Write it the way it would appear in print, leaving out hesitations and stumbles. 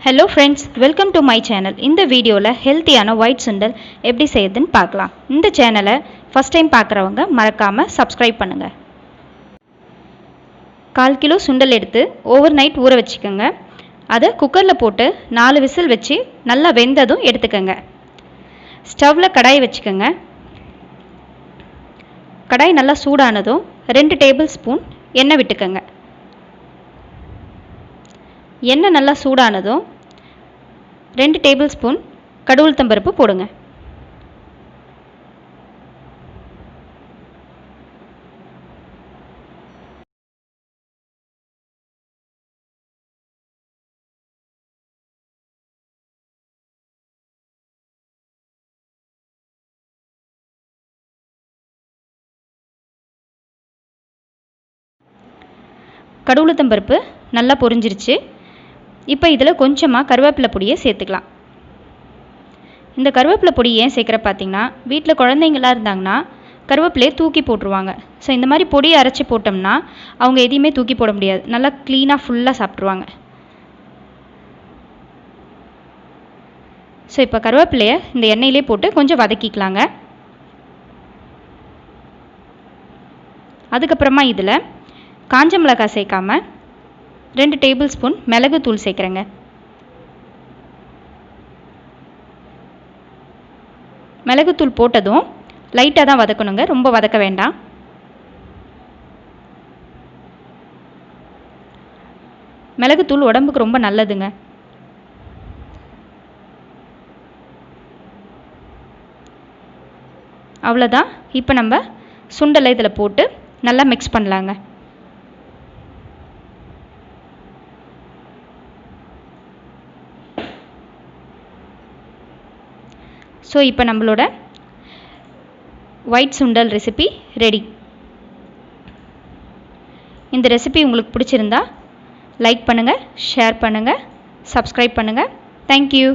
Hello friends, welcome to my channel. இந்த வீடியோல ஹெல்த்தியான ஒயிட் சுண்டல் எப்படி செய்யறதுன்னு பார்க்கலாம். இந்த சேனலை ஃபர்ஸ்ட் டைம் பார்க்குறவங்க மறக்காம சப்ஸ்கிரைப் பண்ணுங்க. 1/4 கிலோ சுண்டல் எடுத்து ஓவர் நைட் ஊற வச்சுக்கோங்க. அதை குக்கரில் போட்டு 4 விசில் வச்சு நல்லா வெந்ததும் எடுத்துக்கோங்க. ஸ்டவ்வில் கடாய் வச்சுக்கோங்க. கடாய் நல்லா சூடானதும் 2 டேபிள் ஸ்பூன் எண்ணெய் விட்டுக்கோங்க. எண்ணெய் நல்லா சூடானதும் 2 டேபிள் ஸ்பூன் கடவுளுத்தம்பருப்பு போடுங்க. கடவுளுத்தம்பருப்பு நல்லா பொரிஞ்சிருச்சு. இப்போ இதில் கொஞ்சமாக கருவேப்பிலை பொடியை சேர்த்துக்கலாம். இந்த கருவேப்பிலை பொடி ஏன் சேர்க்குற பார்த்தீங்கன்னா, வீட்டில் குழந்தைங்களாம் இருந்தாங்கன்னா கருவேப்பிலையை தூக்கி போட்டுருவாங்க. ஸோ இந்த மாதிரி பொடியை அரைச்சி போட்டோம்னா அவங்க எதையுமே தூக்கி போட முடியாது, நல்லா க்ளீனாக ஃபுல்லாக சாப்பிட்ருவாங்க. ஸோ இப்போ கருவேப்பிலையை இந்த எண்ணெயிலே போட்டு கொஞ்சம் வதக்கிக்கலாங்க. அதுக்கப்புறமா இதில் காஞ்ச மிளகாய் சேர்க்காம 2 டேபிள் ஸ்பூன் மிளகுத்தூள் சேர்க்குறேங்க. மிளகுத்தூள் போட்டதும் லைட்டாக தான் வதக்கணுங்க, ரொம்ப வதக்க வேண்டாம். மிளகுத்தூள் உடம்புக்கு ரொம்ப நல்லதுங்க. அவ்வளோதான். இப்போ நம்ம சுண்டலை இதில் போட்டு நல்லா மிக்ஸ் பண்ணலாங்க. ஸோ இப்போ நம்மளோட ஒயிட் சுண்டல் ரெசிபி ரெடி. இந்த ரெசிபி உங்களுக்கு பிடிச்சிருந்தா லைக் பண்ணுங்கள், ஷேர் பண்ணுங்கள், சப்ஸ்கிரைப் பண்ணுங்கள். தேங்க்யூ.